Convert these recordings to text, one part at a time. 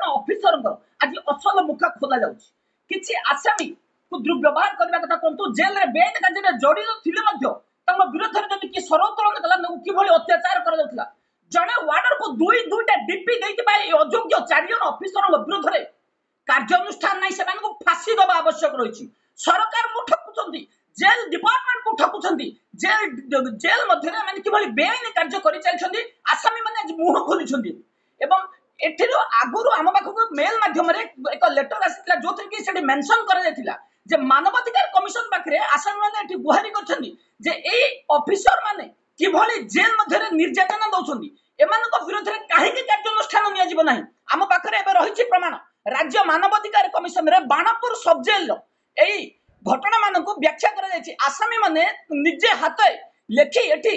जन ऑफिसर आज असल मुख खोला जाउछि किछि आसामी को दुर्व्यवहार करबा कथा कोंतु जेल रे बेन काजे जड़ित थिले मध्य तम विरोध रे जदि कि सरोतरण कला कि भली अत्याचार कर जाउथला जने वार्डर को दुईटा डीपी देति बा अयोग्य चार जन ऑफिसर विरोध रे कार्यानुष्ठान नहीं से को फांसी दबा आवश्यक रही सरकार को ठकुचंती जेल डिपार्टमेंट को ठकुचंती जेल मध्य माने किभली बेआईन कार्य करि चाइछंती आसामी माने आज मुह खोलिछंती एवं एठिरो आगुरु आम पाखक मेल माध्यम रे एक लेटर आसितला जोथि कि सेठी मेंशन करा जायतिला जे मानवाधिकार कमिशन पाखरे आसामी माने एठी गुहारी करछंती जे ए ऑफिसर माने किभली जेल मध्य रे निर्यातना दउछंती एमानक विरोध रे काहे के कार्यानुष्ठान निया जीव नाही आम पाखरे एबे रहिछि प्रमाण राज्य मानवाधिकार कमिशन रे बाणपुर सब जेल एई घटना मानक व्याख्या करा जायछि आसामी माने निजे हाथे लेखि एठी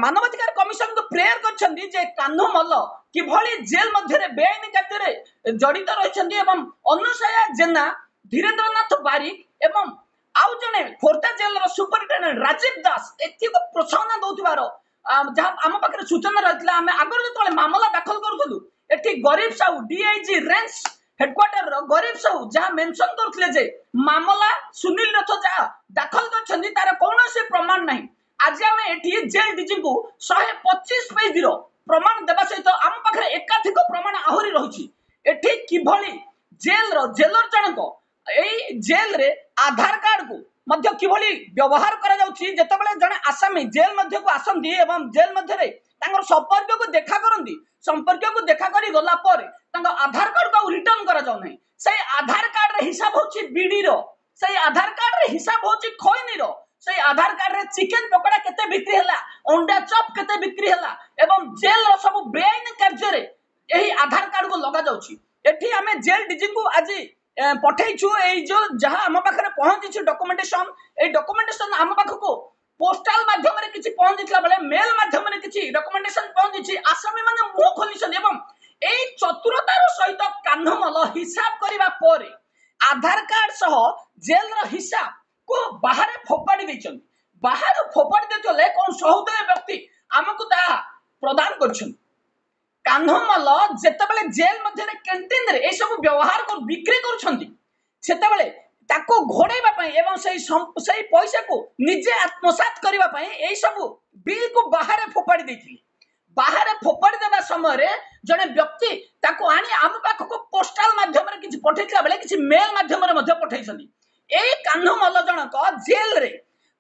मानवाधिकार कमिशन को प्रेयर करछंती जे कान्हू मल्ल किभली जेल मध्य रे बेआईन कार्य रे जड़ित रहिछंती एवं अनुसया जेना धीरेन्द्रनाथ बारिक एवं आउ जने खोर्धा जेल रो सुपरिटेंडेंट राजीव दास एति को प्रोत्साहन दउथिबार जहां आम पाखरे सूचना रहथिला आमे आगर जेतले मामला दाखल करूथलु एठी गरीब साहू डीआईजी रेंज हेडक्वार्टर रो गरीब साहू जहां मेंशन करथिले जे मामला सुनील रथ जहां दाखल करछंती तार कोनोसी प्रमाण नाही आज आमे एठी जेल डीजी को 125 पेज रो प्रमाण देबा सहित आम पाखरे एकाधिक प्रमाण आहुरी रहिछि एठी किभली जेल रो जेलर जनक एई जेल रे आधार कार्ड को मध्य किभली व्यवहार करा जाउछि जेतबेले जने आसामी जेल मध्य को आसंती एवं जेल मध्य रे तांगर संपर्क को देखा करंती संपर्क को देखा करी गला पर तांगा आधार कार्ड को रिटर्न करा जाउ नै सेई आधार कार्ड रे हिसाब होछि बीडी रो सेई आधार कार्ड रे हिसाब होछि खैनी रो सेई आधार कार्ड रे चिकन पकोड़ा केते बिक्री हला अंडा चॉप केते बिक्री हला एवं जेल रो सब बेआईन कार्य रे एही आधार कार्ड को लगा जाउछि एठी हमें जेल डीजी को आज पठेइछु एई जो जहां हम पाखरे पहुंची डॉक्यूमेंटेशन ए डॉक्यूमेंटेशन हम पाखको पोस्टल माध्यम रे किछि पहुंचीतला बेले मेल माध्यम रे किछि डॉक्यूमेंटेशन पहुंची आसामी माने मुह खोलिछन एवं एई चतुरतार सहित कान्हमल हिसाब करिबा परे आधार कार्ड सह जेल रो हिसाब को बाहर फोपाडी दैछन बाहर फोपाडी देतले कोन सहोदय व्यक्ति हमकु ता प्रदान करछन कान्हमल जेतेबेले जेल मध्य कैंटीन रे ए सब व्यवहार को बिक्री करछंती सेतेबेले ताको घोड़ेबा पई एवं सही पैसा को निजे आत्मसात करिबा पई ए सब बिल को बाहर फोपाडी दैथिले बाहर फोपाडी देबा समय रे जने व्यक्ति ताको आनी आम पाख को पोस्टल माध्यम रे किछि पठेतला बेले किछि मेल माध्यम रे मध्य पठैछंती ए कान्हमल जनक जेल रे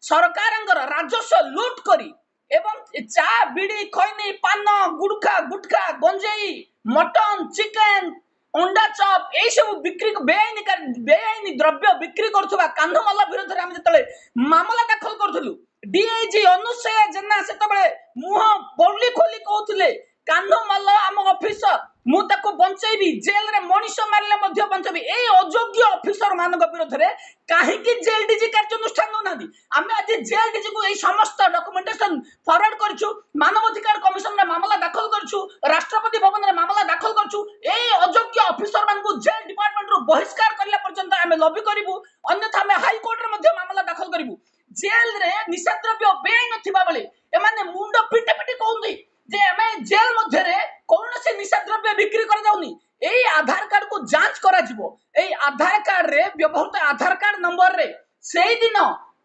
सरकारंगर राजस्व लूट करी एवं चा बीड़ी खैनी पान गुटखा गंजेई मटन चिकन अंडा चॉप ए सब बिक्री बेआईन द्रव्य बिक्री करथुबा कान्हमल विरोध रे हम जतले मामला दाखल करथलु डीआईजी अनुसया जेना सेतबेले मुह बोली खोली कहउथले कान्हमल हम ऑफिसर मु ताको बंचैबी जेल रे मनीष मारले मध्य बंचैबी ए अयोग्य ऑफिसर मानक विरोध रे काहे कि जेल डीजी कार्यानुष्ठान ननादी आमे आज जेल डीजी को ए समस्त डॉक्यूमेंटेशन फॉरवर्ड करछु मानवाधिकार कमिशन रे मामला दाखल करछु राष्ट्रपति भवन रे मामला दाखल करछु ए अयोग्य ऑफिसर मान को जेल डिपार्टमेंट रो बहिष्कार करला पर्यंत आमे लॉबी करिवु अन्यथा आमे हाई कोर्ट रे मध्य मामला दाखल करिवु जेल रे निषेधद्रव्य बेआईन थिबा बेले एमाने मुंड पिटे पिटे कहउंदी जे हमें जेल मध्य रे कौन से निषेधद्रव्य बिक्री कर जाउनी एई आधार कार्ड को जांच करा जिवो एई आधार कार्ड रे व्यवहृत आधार कार्ड नंबर रे सेई दिन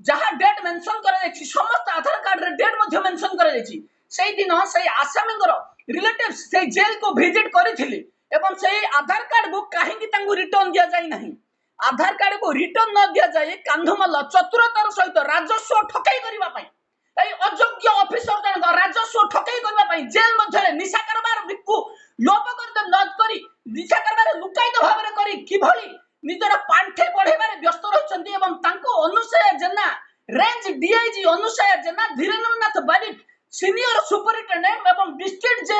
जहां डेट मेंशन करा जायछि समस्त आधार कार्ड रे डेट मध्य मेंशन करा जायछि सेई दिन सेई आसामींगर रिलेटिव्स सेई जेल को विजिट करिथिले एवं सेई आधार कार्ड को काहे कि तांगु रिटर्न दिया जाय नाही आधार कार्ड को रिटर्न न दिया जाय कान्हमल चतुरतार सहित राजस्व ठकाई करिबा पई एई अयोग्य ऑफिसर जन राजस्व ठकाई करबा पई जेल मध्य निशा कारोबार बिकु लोप करते न करी निशा कारोबार लुकायित भाव रे करी किभली निजर पांठे बढ़ेबारे व्यस्त रहछंती एवं तांको अनुसया जेना रेंज डीआईजी अनुसया जेना धीरेन्द्रनाथ बारिक सीनियर सुपरिटेंडेंट एवं डिस्ट्रिक्ट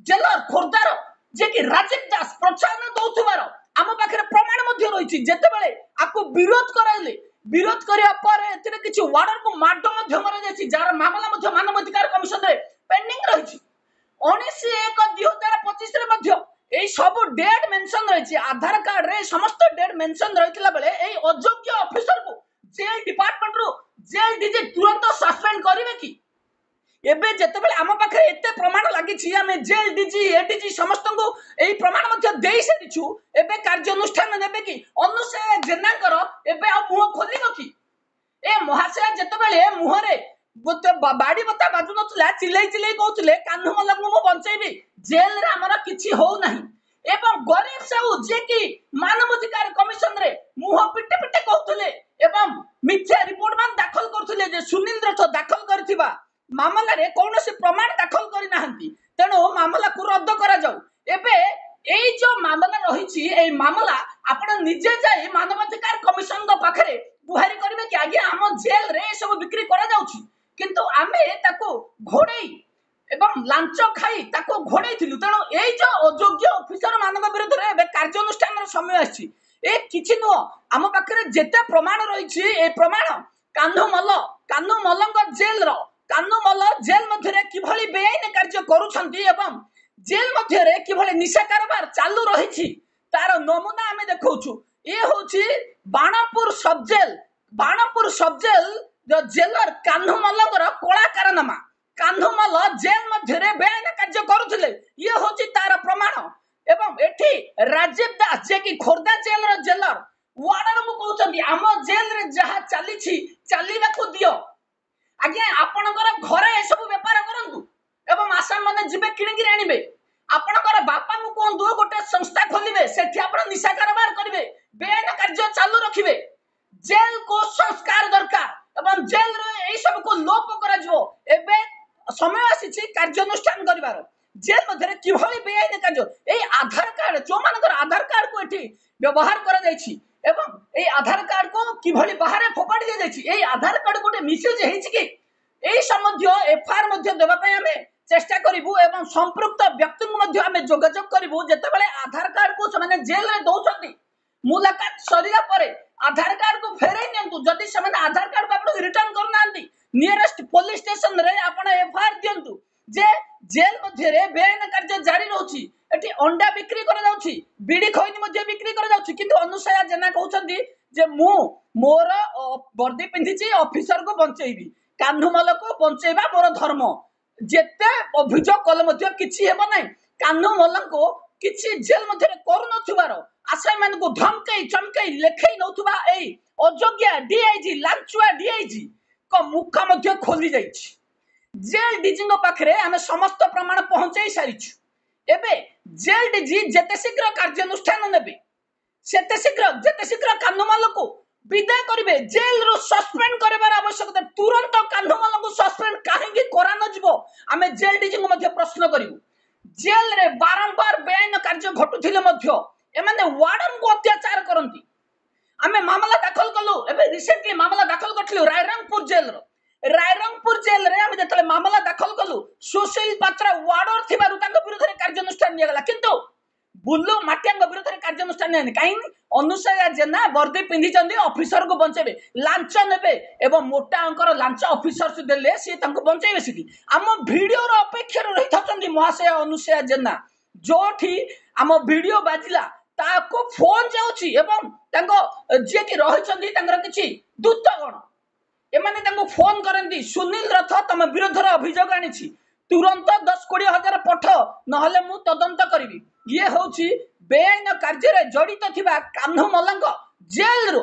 जेलर खोर्धार जे कि राजीव दास प्रोत्साहन दउथुबार आम पाखरे प्रमाण मध्य रहिछि जेतेबेले आकु विरोध कराइले विरोध करिया पर एतरे किछि वार्डर को माड मध्य मरा जायछि जार मामला मध्य मानवाधिकार कमिशन रे पेंडिंग रहिछि 19/1/2025 रे मध्य एई सब डेट मेंशन रहिछि आधार कार्ड रे समस्त डेट मेंशन रहितला बेले एई अयोग्य ऑफिसर को जेल डिपार्टमेंट रो जेल डीजी तुरंत सस्पेंड करिवे कि एबे जेतेबेले आम पाखे एते प्रमाण लागिछि आमे जेल डीजी एडीजी समस्त को एई प्रमाण मध्ये देई सारिछु एबे कार्यानुष्ठान नेबे कि अनुसया जेनाकर एबे आ मुह खोलिबो कि ए महाशय जेतेबेले मुहरे बाड़ी बता बाजू नथुला चिल्लाई चिल्लाई कहउतले कान्हू मलंगु मु बंचैबी जेल रे हमर किछि हो नाही एवं गरीब साहू जे कि मानवाधिकार कमिशन रे मुह पिटे पिटे कहउतले एवं मिथ्या रिपोर्ट मान दाखल करथुले जे सुनील रथ दाखल करथिबा मामला रे कोनोसी प्रमाण दाखल करि नाहंती तेनो मामला को रद्द करा जाऊ एबे एई जो मामला रहिछि एई मामला आपण निजे जाई मानवाधिकार कमिशन द पाखरे गुहारी करिवे कि आगे हम जेल रे सब बिक्री करा जाउछि किंतु आमे ताको घोड़ेई एवं लांच खाई ताको घोड़ेई थिलु तेनो एई जो अयोग्य ऑफिसर मानक विरुद्ध रे एबे कार्यानुष्ठान समय आछि ए किछि नो आम पाखरे जेते प्रमाण रहिछि ए प्रमाण कान्हू मलंग जेल रो कान्हू मल जेल मध्य रे किभली बेआईन कार्य करूछंती एवं जेल मध्य रे किभली निशा कारोबार चालू रहिछि तार नमूना आमे देखौछु ए होछि बाणपुर सब जेल जो जेलर कान्हू मलंगर कोला कारनामा कान्हू मल जेल मध्य रे बेआईन कार्य करूथिले ये होछि तार प्रमाण एवं एठी राजीव दास जे कि खोर्धा जेल रो जेलर वार्डन को कहउछंती आम जेल रे जहा चालीछि चालीबा को दियो आज्ञा आपणकर घरे ए सब व्यापार करंतु एवं आसाम माने जिबे किणिगिरी आनिबे आपणकर बापा को कोंदु गोटे संस्था खोलिबे सेठी आपण निशा कारोबार करिवे बेआईन कार्य चालू रखिबे जेल को संस्कार दरकार एवं जेल रे ए सब को लोप करा जो एबे समय आसीछि कार्यानुष्ठान करिवार जेल मध्यरे किभली बेआईन कार्य ए आधार कार्ड जो मानकर आधार कार्ड को एठी व्यवहार करा जायछि एवं ए आधार कार्ड को किभली बाहर फोपाडी दे जायछि ए आधार कार्ड गोटे मिसयूज हेछि कि ए सम्बन्धी एफआईआर मध्ये देबा पय हमें चेष्टा करिवु एवं संपृक्त व्यक्ति को मध्ये हमें जोगाजोग करिवु जेतेबेले आधार कार्ड को समाने जेल रे दउछंती मुलाकात सरिया परे आधार कार्ड को फेरै नियंतु जदि समान आधार कार्ड को आपण रिटर्न करनांती नियरेस्ट पुलिस स्टेशन रे आपण एफआईआर दियंतु जे जेल मध्ये रे बेआईन कार्य जारी रहउछि एठी अंडा बिक्री करा जाउछि बीड़ी खैनी मध्ये बिक्री करा जाउछि किंतु अनुसया जेना कहउछंती जे मु मोर वर्दी पिंधिछि ऑफिसर को बंचैबी कान्हू मल को बंचैबा मोर धर्म जेते अभियोग कल मध्ये किछि हेबो नै कान्हू मल को किछि जेल मध्ये करू नथुबार आसाई मान को धमकई चमकई लेखै नथुबा एई अयोग्य डीआईजी लांचुआ डीआईजी को मुख मध्ये खोली जाइछि जेल डीजी पाखरे आमे समस्त प्रमाण पहुंचाई सारिछु एबे जेल डीजी जेते शीघ्र कार्यानुष्ठान नेबे सेते शीघ्र कान्हूमल को विदाय करिवे जेल रो सस्पेंड करबार आवश्यकता तुरंत कान्हूमल को सस्पेंड काहेकि करा न जिवो आमे जेल डीजी को मध्ये प्रश्न करिवु जेल रे बारंबार बेआईन कार्य घटुथिले मध्ये एमाने वार्डन को अत्याचार करंती आमे मामला दाखल कलु एबे रिसेंटली मामला दाखल करथिलु रायरंगपुर जेल रे आमे जतले मामला दाखल कलु सुशील पात्र वार्डर थिबारु तांको विरुद्ध रे कार्यानुष्ठान नियगला किंतु बुल्लू माटियांग विरुद्ध रे कार्यानुष्ठान नेनि काई अनुसया जेना वर्दी पिंधि चंदी ऑफिसर को बंचेबे लांच नेबे एवं मोटा अंकर लांच ऑफिसर से देले से तांको बंचेबे सिटी हम वीडियो रो अपेक्षा रहि थचंदी महाशय अनुसया जेना जोठी हम वीडियो बाजिला ताको फोन जाउची एवं तांको जे कि रहिचंदी तांकर किछि दूतगण एमाने तांको फोन करंदी सुनील रथ तम विरुद्ध रे अभियोग आनिछि तुरंत 10-20 हजार पठ नहले मु तदंत करिवि ये होची बेआईन कार्य रे जड़ित थिबा कान्हू मलंग जेल रो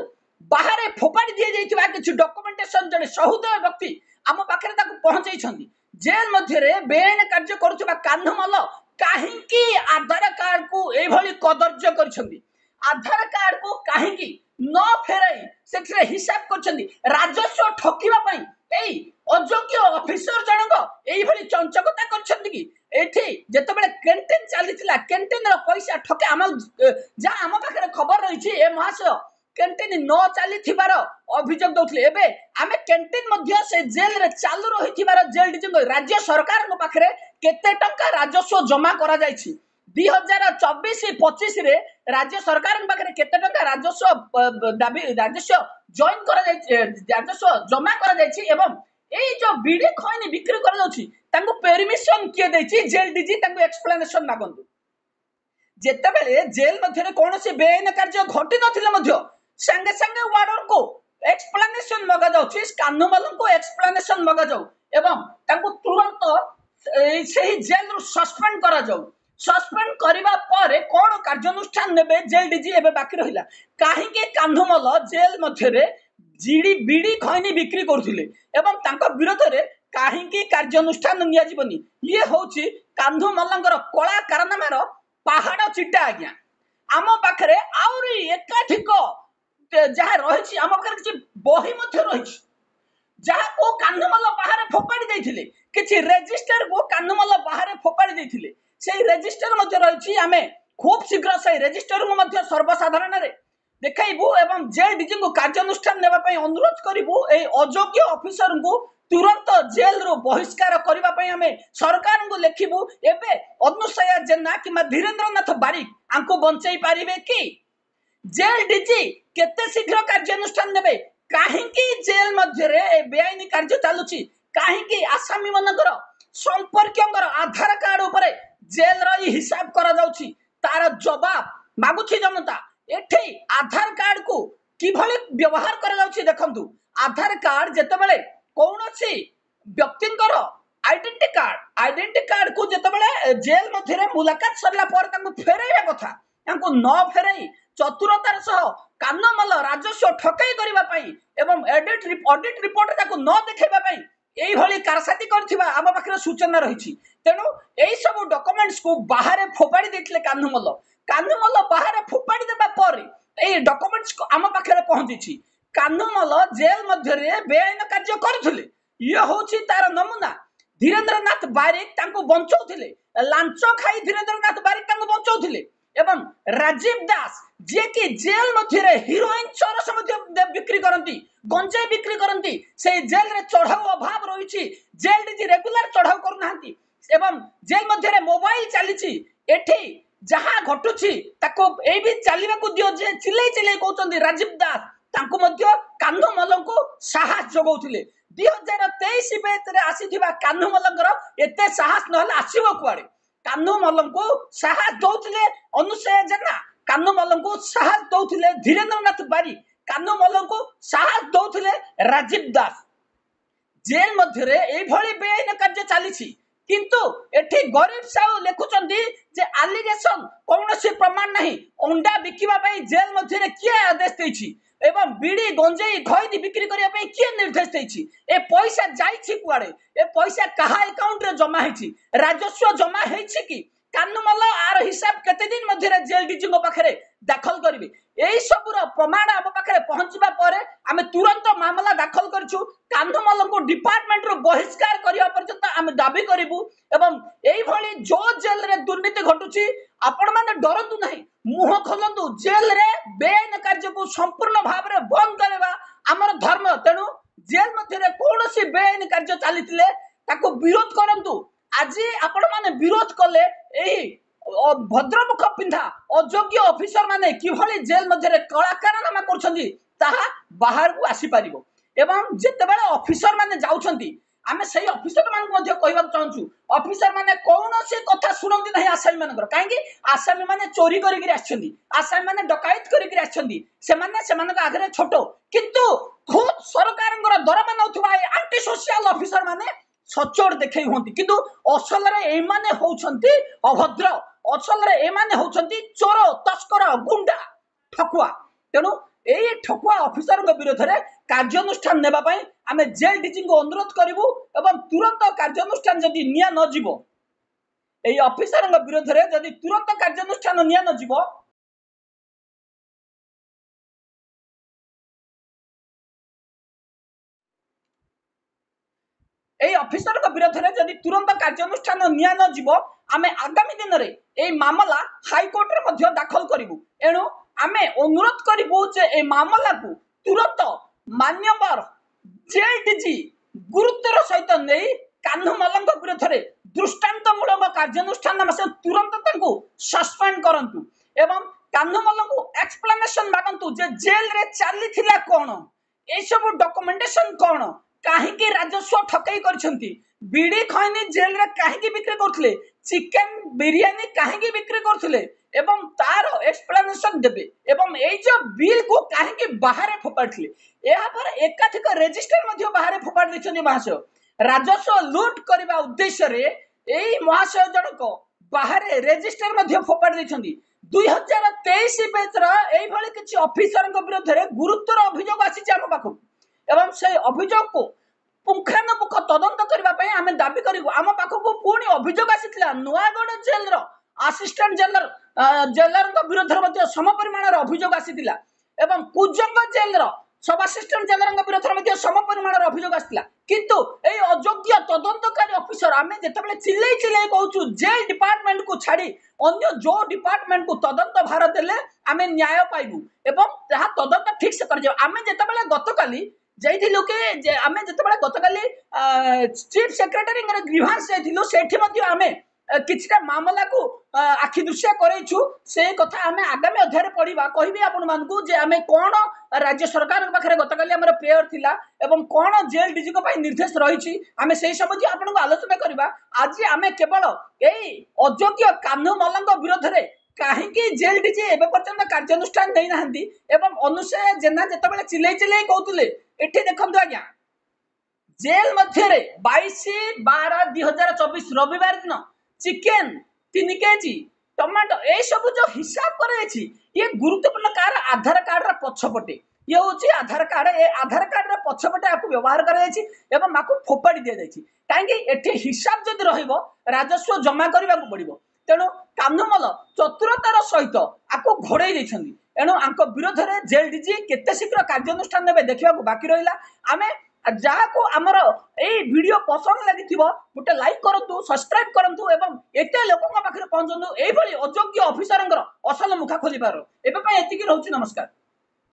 बाहर फोपाड़ी दिए जाइथिबा किछि डॉक्यूमेंटेशन जने सहुदय व्यक्ति आम पाखरे ताको पहुंचै छंदी जेल मध्य रे बेआईन कार्य करूथिबा कान्हू मल काहेकि आधार कार्ड को एई भली कदर्य करछंदी आधार कार्ड को काहेकि न फेराई सेठरे हिसाब करछंदी राजस्व ठकिबा पई एई अयोग्य ऑफिसर जनक एई भली चंचकता करछंदी कि एठी जेतेबेले कैंटीन चलीथिला कैंटीन रो पैसा ठके आम जा आम पाखरे खबर रहिछि ए महाशय कैंटीन न चलीथिबार अभियोग दउथले एबे आमे कैंटीन मध्य से जेल रे चालू रहिथिबार जेल डीजी राज्य सरकार को पाखरे केते टंका राजस्व जमा करा जाइछि 2024-25 रे राज्य सरकार पाखरे केते टंका राजस्व दाबी राजस्व जॉइन करा जाइछि राजस्व जमा करा जाइछि एवं एई जो बीड़ी खैनी बिक्री करा जाउछि तांको परमिशन किए दैछि जेल डीजी तांको एक्सप्लेनेशन मागंतु जेतेबेले जेल मध्यरे कोनोसी बेआईन कार्य घटी नथिले मध्य संगे संगे वार्डन को एक्सप्लेनेशन मगा जाउछि कान्हुमल को एक्सप्लेनेशन मगा जाउ एवं तांको तुरंत सही जेल रु सस्पेंड करा जाउ सस्पेंड करबा परे कोन कार्यानुष्ठान नेबे जेल डीजी एबे बाकी रहिला काहे के कान्हुमल जेल मध्य रे जीडी बीडी खैनी बिक्री करथिले एवं तांको विरोध रे काहे के कार्यानुष्ठान निया जीवनी ये होछि कान्हुमलंगर कला कारनामार पहाड़ चिट्टा आज्ञा आम पाखरे आउरी एकाधिक जहाँ रही आम पाखे किसी बही रही जहाँ को कान्हुमल बाहर फोपाड़ी देथिले किछि रेजिस्टर को कान्हुमल बाहर फोपाड़ी देथिले सेही रेजिस्टर मध्य रही आमे खूब शीघ्र से रेजिस्टर को मध्य सर्वसाधारण रे देखाइबू एवं जेल डीजी को कार्यानुष्ठान नेबा पई अनुरोध करिबू ए अयोग्य ऑफिसर को तुरंत जेल रो बहिष्कार करबा पई आमे सरकार को लेखिबू एबे अनुसया जेना किमा धीरेन्द्रनाथ बारिक आंको बंचाई पारिबे कि जेल डीजी केते शीघ्र कार्यानुष्ठान नेबे काहेकि जेल मध्य रे बेआईनी कार्य चालुची काहेकि आसामी मनकर संपर्कंगर आधार कार्ड ऊपर जेल रो हिसाब करा जाउची तार जवाब मागुची जनता एठी आधार कार्ड को किभली व्यवहार करा जाउची देखंतु आधार कार्ड जेतेबेले कौनसी व्यक्तिंकर आइडेंटिटी कार्ड को जेतेबेले जेल मध्य रे मुलाकात सरला पर तांको फेरैया कथा तांको न फेरई चतुरतार सह कान्हुमल राजस्व ठकई करबा पई एवं ऑडिट रिपोर्ट ताको न देखेबा पई एई भली कारसाती करथिबा आम पाखरे सूचना रहिछि तेनु एई सब डॉक्यूमेंट्स को बाहर फोपाड़ी देथिले कान्हुमल बाहर फोपाड़ी देबा पर एई डॉक्यूमेंट्स को आम पाखरे पहुंचिछि कान्हुमल जेल मध्य रे बेआईन कार्य करथिले ये होछि तार नमूना धीरेन्द्रनाथ बारिक तांको बंचौथिले लांच खाई धीरेन्द्रनाथ बारिक तांको बंचौथिले एवं राजीव दास जे कि जेल मध्य रे हीरोइन चरस मध्य बिक्री करंती गंजे बिक्री करंती से जेल रे चढ़ाऊ अभाव रहिछि जेल डीजी रेगुलर चढ़ाऊ करनांती एवं जेल मध्य रे मोबाइल चलीछि एठी जहां घटुछि ताको ए भी चलीबा को दियो जे चिल्लै कहउचंदी राजीव दास तांको मध्य कान्हुमल को साहस जगौथिले 2023 बेत रे आसीथिबा कान्हुमलंगर एते साहस नहले आसीबो कुआडे कान्हुमल को साहस दौथिले अनुसया जेना कान्हुमल को साहस दौथिले धीरेन्द्रनाथ बारिक कान्हुमल को साहस दौथिले राजीव दास जेल मध्य रे एई भली बेआईन कार्य चालीछि किंतु एठी गरीब साहू लेखुचंदी जे एलिगेशन कोनोसी प्रमाण नहीं अंडा बिकिबा पई जेल मध्य रे किए आदेश देछि एवं बीड़ी गंजेई खैदी बिक्री करिया पई किए निर्देश देछि ए पैसा जाइछि कुआडे ए पैसा कहा अकाउंट रे जमा हेछि राजस्व जमा हेछि कि कान्हुमल आर हिसाब केते दिन मध्य रे जेल डीजी को पाखरे दाखल करिवे एई सबुर प्रमाण हम पाखरे पहुंचबा परे आमे तुरंत मामला दाखल करछु कान्हुमल को डिपार्टमेंट रो बहिष्कार करिया पर्यंत आमे दाबी करिवु एवं एई भली जो जेल रे दुर्नीति घटुची आपण माने डरंतु नहीं मुह खोलंतु जेल रे बेआईन कार्य को संपूर्ण भाव रे बंद करबा हमर धर्म तेनु जेल मध्य रे कोनोसी बेआईन कार्य चालितले ताको विरोध करंतु आज आपण माने विरोध कले एही भद्रमुख पिंधा अयोग्य ऑफिसर माने किभली जेल मध्य रे कलाकारनामा करछंदी ताहा बाहर को आसी पारिबो एवं जेतेबेले ऑफिसर माने जाउछंती आमे सही ऑफिसर मान मध्य कहबा चाहूछु ऑफिसर माने कोनोसी कथा सुनंती नहीं आसामी मानकर काहेकि आसामी माने चोरी करि गिर आछंदी आसामी माने डकायत करि गिर आछंदी से माने सेमानक आगरे छोटो किंतु खुद सरकारंगर दरमा नउथबा एंटी सोशल ऑफिसर माने सचोट देखै होंती किंतु असल रे ए माने होउछंती अभद्र असल रे ए माने होउछंती चोर तस्कर गुंडा ठकुआ तेनु एई ठकुआ ऑफिसर के विरोध रे कार्यानुष्ठान नेबा पई आमे जेल डीजी को अनुरोध करिवु एवं तुरंत कार्यानुष्ठान जदि निया न जीवो एई ऑफिसर के विरोध रे जदि तुरंत कार्यानुष्ठान निया न जीवो एई ऑफिसर के विरोध रे जदि तुरंत कार्यानुष्ठान निया न जीवो आमे आगामी दिन रे एई मामला हाई कोर्ट रे मध्य दाखल करिवु एणु आमे अनुरोध करिवु जे ए मामला को तुरंत मान्यवर जेल डीजी गुरुत्वर सहित नहीं कान्हुमल विरोध में दृष्टांतमूलक कार्यानुष्ठान से तुरंत तांको सस्पेंड करंतु एवं कान्हुमल को एक्सप्लेनेशन मागंतु जे जेल रे चली थिला कोन ए सब डॉक्यूमेंटेशन कोन काहे के राजस्व ठकई करछंती बीड़ी खैनी जेल रे काहे के बिक्री करथले चिकेन बिरियानी कहीं बिक्री करथिले एवं तार एक्सप्लेनेशन देबे एवं एई जो बिल को कहीं बाहर फोपाड़थिले एहा पर एकाधिक रजिस्टर मध्ये बाहर फोपाड़ दैछनी महाशय राजस्व लूट करबा उद्देश्य रे एई महाशय जनक बाहर रजिस्टर मध्ये फोपाड़ दैछनी 2023 बेचर एई भली किछि ऑफिसर विरुद्ध रे गुरुतर अभियोग आसी हम पाखु एवं से अभियोग को पुंखानुपुख तदंत करने आम दाबी करूँ आम पाखक पुणी अभियोग आसाला नुआगढ़ जेल असिस्टेंट जेलर विरोध सम परिमाण अभियोग आसाला एवं कुजंग जेल सब असिस्टेंट जेलर विरोध सम परिमाण अभियोग आसाला किंतु ए अयोग्य तदंतकारी ऑफिसर आम जिते चिल्ले चिल्ले कहूँ जेल डिपार्टमेंट को छाड़ी अन्य जो डिपार्टमेंट को तदंत भार देले आम न्याय पाइबू एवं तदंत ठीक से कर आम जिते गतकाली जाइथिलु के आमे जतबेला गतकाली चीफ सेक्रेटरी ग्रीवांस जाइथिलु सेठी मध्ये आमे किछटा मामला को आखि दृश्य करैछु से कथा आमे आगामी अध्याय रे पढिबा कहिबी आपन मानकू जे आमे कोन राज्य सरकार पाखरे गतकाली हमर प्रेयर थिला एवं कोन जेल डीजी को पई निर्देश रहिछि आमे सेही सब जे आपन को आलोचना करबा आज आमे केवल एई अयोग्य कान्हू मल्लंग विरोध रे कहीं जेल डीजी एवं पर्यटन कार्यानुष्ठान नहीं नाहंती एवं अनुसया जेना जिते चिल्ले चिल्ले कहते एठी देखंतु आज्ञा जेल मध्य 22/12/2024 रविवार दिन चिकेन 3 केजी टमाटो ए सब जो हिसाब कराई ये गुरुत्वपूर्ण कार आधार कार्ड पछपटे ये हूँ आधार कार्ड ए आधार कार्ड पछपटे आपको व्यवहार कर फोपाड़ी दि जाए कहीं एठी हिसाब जदि रहिबो राजस्व जमा करने को पड़ो तेणु कान्हूमल चतुरतार सहित आपको घोड़े देछंदी एणु आंको विरोध रे जेल डीजी केते शीघ्र कार्यानुष्ठान नेबे देखिबा बाकी रहिला आमे जहाँ को आमर एई वीडियो पसंद लागिथिबो गोटे लाइक करंतु सब्सक्राइब करंतु एवं एते लोकन पाखरे पहुंचंतु एई भली अयोग्य ऑफिसरंगर असल मुखा खोलिबार एबे पय एतिकी रहउची नमस्कार।